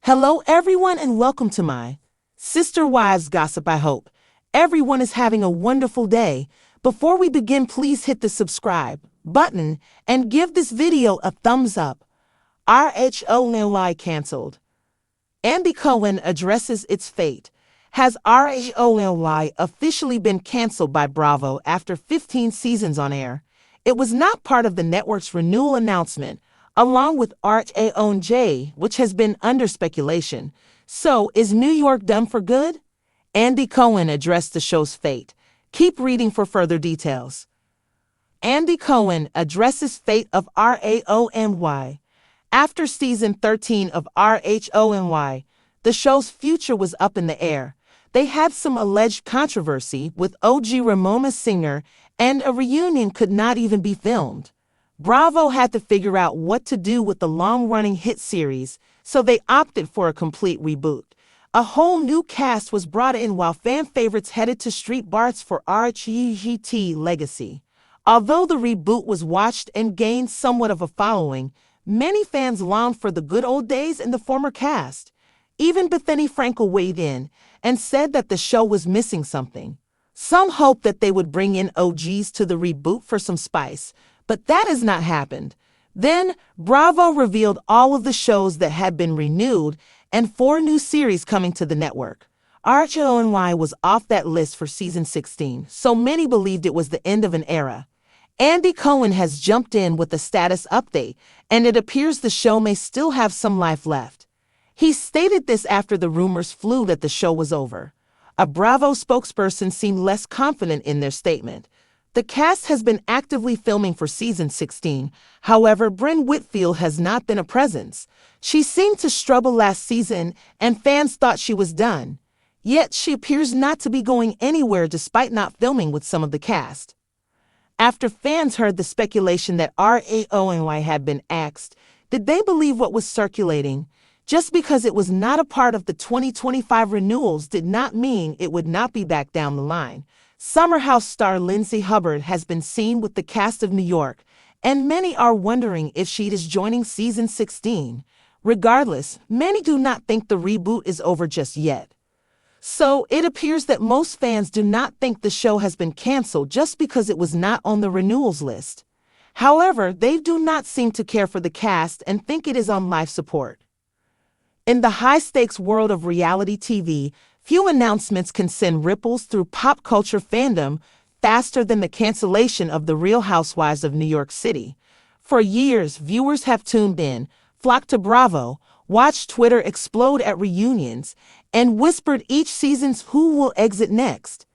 Hello, everyone, and welcome to my Sister Wives Gossip. I hope everyone is having a wonderful day. Before we begin, please hit the subscribe button and give this video a thumbs up. RHONY canceled. Andy Cohen addresses its fate. Has RHONY officially been canceled by Bravo after 15 seasons on air? It was not part of the network's renewal announcement, along with RHONY, which has been under speculation. So, is New York done for good? Andy Cohen addressed the show's fate. Keep reading for further details. Andy Cohen addresses fate of RHONY. After season 13 of RHONY, the show's future was up in the air. They had some alleged controversy with OG Ramona Singer, and a reunion could not even be filmed. Bravo had to figure out what to do with the long-running hit series, so they opted for a complete reboot. A whole new cast was brought in while fan favorites headed to street bars for RHGT Legacy. Although the reboot was watched and gained somewhat of a following, many fans longed for the good old days in the former cast. Even Bethany Frankel weighed in and said that the show was missing something. Some hoped that they would bring in OGs to the reboot for some spice, but that has not happened. Then, Bravo revealed all of the shows that had been renewed and 4 new series coming to the network. RHONY was off that list for season 16, so many believed it was the end of an era. Andy Cohen has jumped in with a status update, and it appears the show may still have some life left. He stated this after the rumors flew that the show was over. A Bravo spokesperson seemed less confident in their statement. The cast has been actively filming for season 16. However, Brynn Whitfield has not been a presence. She seemed to struggle last season, and fans thought she was done. Yet she appears not to be going anywhere despite not filming with some of the cast. After fans heard the speculation that RHONY had been axed, did they believe what was circulating? Just because it was not a part of the 2025 renewals did not mean it would not be back down the line. Summer House star Lindsay Hubbard has been seen with the cast of New York, and many are wondering if she is joining season 16. Regardless, many do not think the reboot is over just yet. So, it appears that most fans do not think the show has been canceled just because it was not on the renewals list. However, they do not seem to care for the cast and think it is on life support. In the high-stakes world of reality TV, few announcements can send ripples through pop culture fandom faster than the cancellation of The Real Housewives of New York City. For years, viewers have tuned in, flocked to Bravo, watched Twitter explode at reunions, and whispered each season's who will exit next.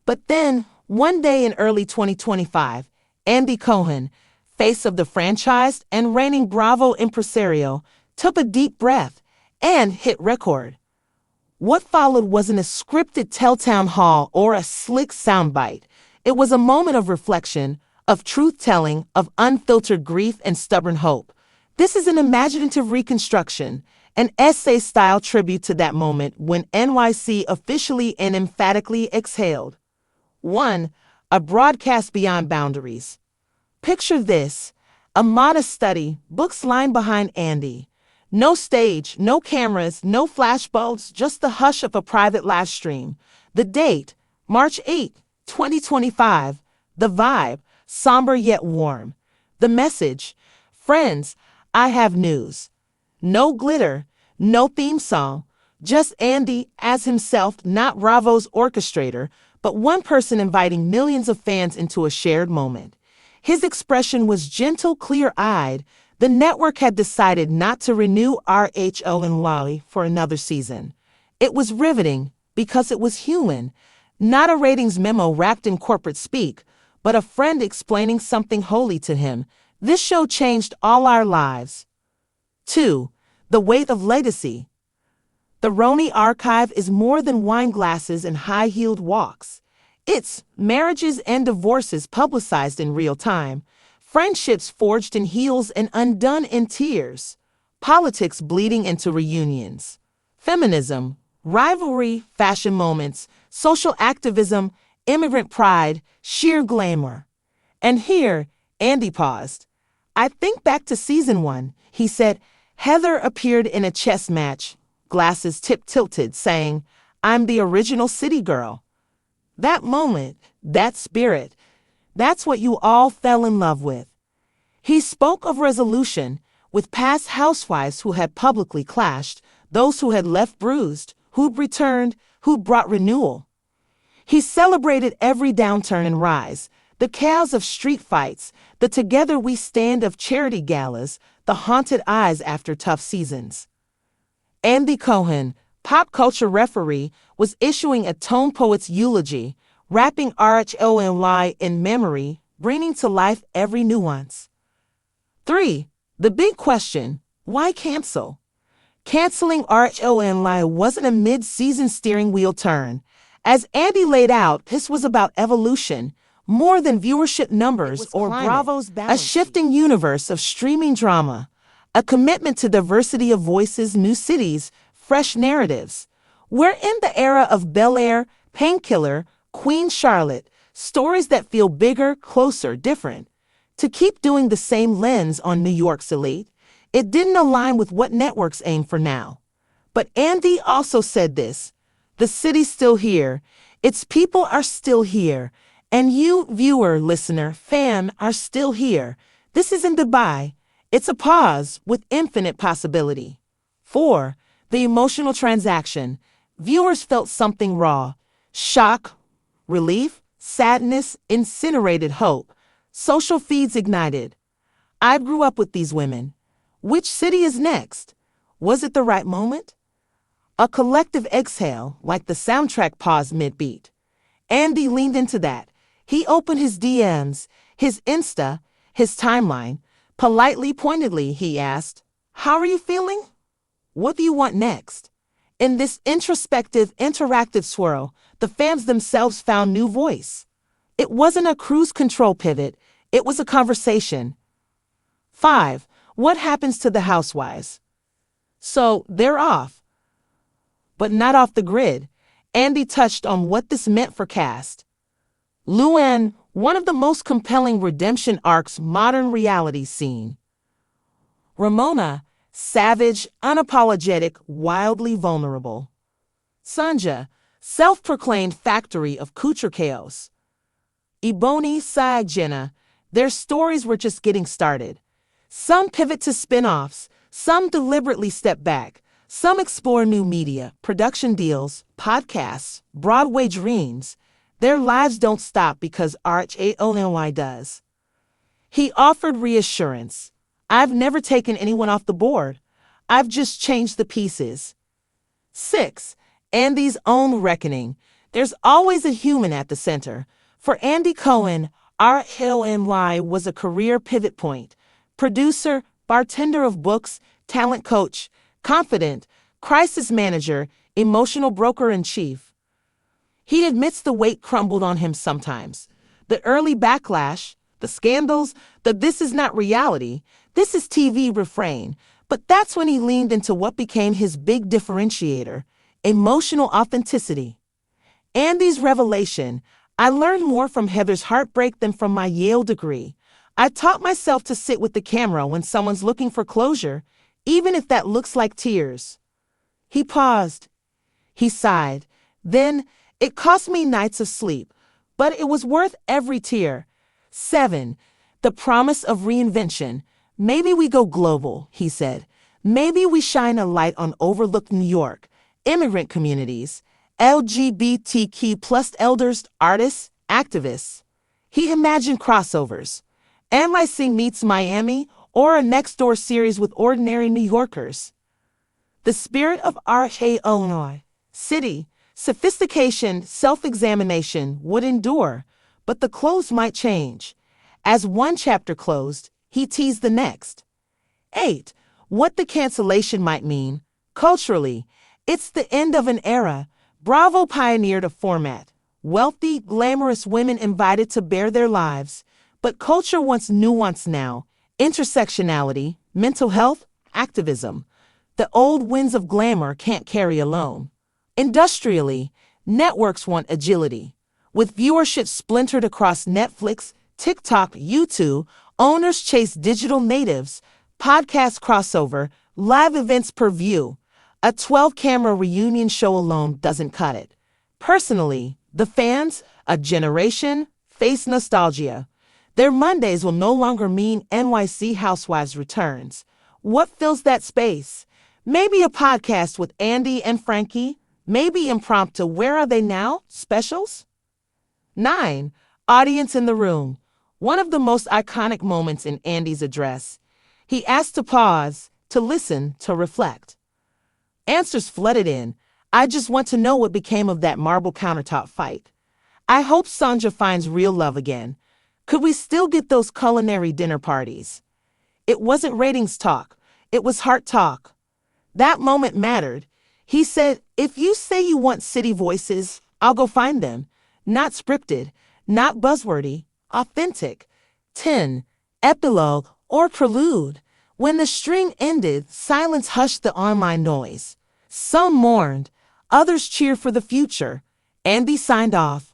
But then, one day in early 2025, Andy Cohen, face of the franchise and reigning Bravo impresario, took a deep breath and hit record. What followed wasn't a scripted tell-town hall or a slick soundbite. It was a moment of reflection, of truth-telling, of unfiltered grief and stubborn hope. This is an imaginative reconstruction, an essay-style tribute to that moment when NYC officially and emphatically exhaled. 1. A broadcast beyond boundaries. Picture this: a modest study, books lined behind Andy. No stage, no cameras, no flashbulbs, just the hush of a private live stream. The date, March 8, 2025. The vibe, somber yet warm. The message, friends, I have news. No glitter, no theme song, just Andy as himself, not Bravo's orchestrator, but one person inviting millions of fans into a shared moment. His expression was gentle, clear-eyed. The network had decided not to renew RHONY for another season. It was riveting because it was human, not a ratings memo wrapped in corporate speak, but a friend explaining something holy to him. This show changed all our lives. 2. The weight of legacy. The RHONY archive is more than wine glasses and high-heeled walks. It's marriages and divorces publicized in real time. Friendships forged in heels and undone in tears. Politics bleeding into reunions. Feminism, rivalry, fashion moments, social activism, immigrant pride, sheer glamour. And here, Andy paused. I think back to season 1, he said. Heather appeared in a chess match, glasses tip-tilted, saying, "I'm the original city girl." That moment, that spirit, that's what you all fell in love with. He spoke of resolution, with past housewives who had publicly clashed, those who had left bruised, who'd returned, who brought renewal. He celebrated every downturn and rise, the chaos of street fights, the together we stand of charity galas, the haunted eyes after tough seasons. Andy Cohen, pop culture referee, was issuing a tone poet's eulogy, wrapping RHONY in memory, bringing to life every nuance. 3. The big question: why cancel? Canceling RHONY wasn't a mid-season steering wheel turn. As Andy laid out, this was about evolution, more than viewership numbers or Bravo's balance. A shifting universe of streaming drama, a commitment to diversity of voices, new cities, fresh narratives. We're in the era of Bel-Air, Painkiller, Queen Charlotte, stories that feel bigger, closer, different. To keep doing the same lens on New York's elite, it didn't align with what networks aim for now. But Andy also said this: the city's still here, its people are still here, and you, viewer, listener, fan, are still here. This isn't Dubai. It's a pause with infinite possibility. 4. The emotional transaction. Viewers felt something raw: shock, relief, sadness, incinerated hope. Social feeds ignited. I grew up with these women. Which city is next? Was it the right moment? A collective exhale, like the soundtrack paused mid-beat. Andy leaned into that. He opened his DMs, his Insta, his timeline. Politely, pointedly, he asked, "How are you feeling? What do you want next?" In this introspective, interactive swirl, the fans themselves found new voice. It wasn't a cruise control pivot, it was a conversation. 5. What happens to the housewives? So, they're off. But not off the grid. Andy touched on what this meant for cast. Luann, one of the most compelling redemption arcs modern reality seen. Ramona, savage, unapologetic, wildly vulnerable. Sanja, self-proclaimed factory of couture chaos. Ebony, Saag, Jenna, their stories were just getting started. Some pivot to spin-offs, some deliberately step back, some explore new media, production deals, podcasts, Broadway dreams. Their lives don't stop because RHONY does. He offered reassurance. I've never taken anyone off the board. I've just changed the pieces. 6. Andy's own reckoning. There's always a human at the center. For Andy Cohen, RHONY was a career pivot point. Producer, bartender of books, talent coach, confident, crisis manager, emotional broker-in-chief. He admits the weight crumbled on him sometimes. The early backlash, the scandals, the "this is not reality, this is TV" refrain. But that's when he leaned into what became his big differentiator: emotional authenticity. Andy's revelation: I learned more from Heather's heartbreak than from my Yale degree. I taught myself to sit with the camera when someone's looking for closure, even if that looks like tears. He paused. He sighed. Then, it cost me nights of sleep, but it was worth every tear. 7. The promise of reinvention. Maybe we go global, he said. Maybe we shine a light on overlooked New York, immigrant communities, LGBTQ plus elders, artists, activists. He imagined crossovers. NYC meets Miami, or a next-door series with ordinary New Yorkers. The spirit of RHONY, city, sophistication, self-examination would endure, but the close might change. As one chapter closed, he teased the next. 8. What the cancellation might mean. Culturally, it's the end of an era. Bravo pioneered a format. Wealthy, glamorous women invited to bare their lives. But culture wants nuance now. Intersectionality, mental health, activism. The old winds of glamour can't carry alone. Industrially, networks want agility. With viewership splintered across Netflix, TikTok, YouTube, owners chase digital natives, podcast crossover, live events per view. A 12-camera reunion show alone doesn't cut it. Personally, the fans, a generation, face nostalgia. Their Mondays will no longer mean NYC Housewives returns. What fills that space? Maybe a podcast with Andy and Frankie? Maybe impromptu Where Are They Now specials? 9. Audience in the room. One of the most iconic moments in Andy's address. He asked to pause, to listen, to reflect. Answers flooded in. I just want to know what became of that marble countertop fight. I hope Sandra finds real love again. Could we still get those culinary dinner parties? It wasn't ratings talk. It was heart talk. That moment mattered. He said, if you say you want city voices, I'll go find them. Not scripted, not buzzwordy, authentic. 10. Epilogue or prelude. When the string ended, silence hushed the online noise. Some mourned, others cheered for the future. Andy signed off.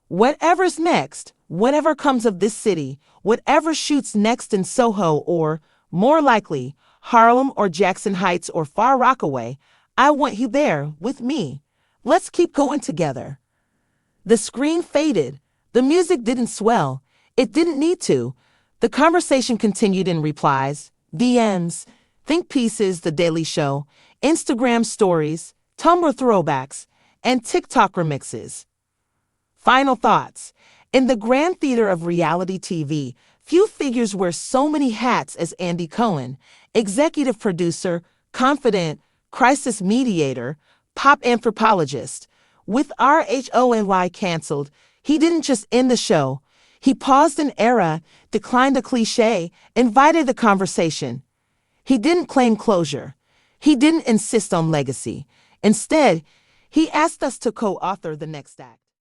Whatever's next, whatever comes of this city, whatever shoots next in Soho or, more likely, Harlem or Jackson Heights or Far Rockaway, I want you there with me. Let's keep going together. The screen faded. The music didn't swell. It didn't need to. The conversation continued in replies, DMs, think pieces, The Daily Show, Instagram stories, Tumblr throwbacks, and TikTok remixes. Final thoughts. In the grand theater of reality TV, few figures wear so many hats as Andy Cohen, executive producer, confidant, crisis mediator, pop anthropologist. With RHONY canceled, he didn't just end the show. He paused an era, declined a cliche, invited the conversation. He didn't claim closure. He didn't insist on legacy. Instead, he asked us to co-author the next act.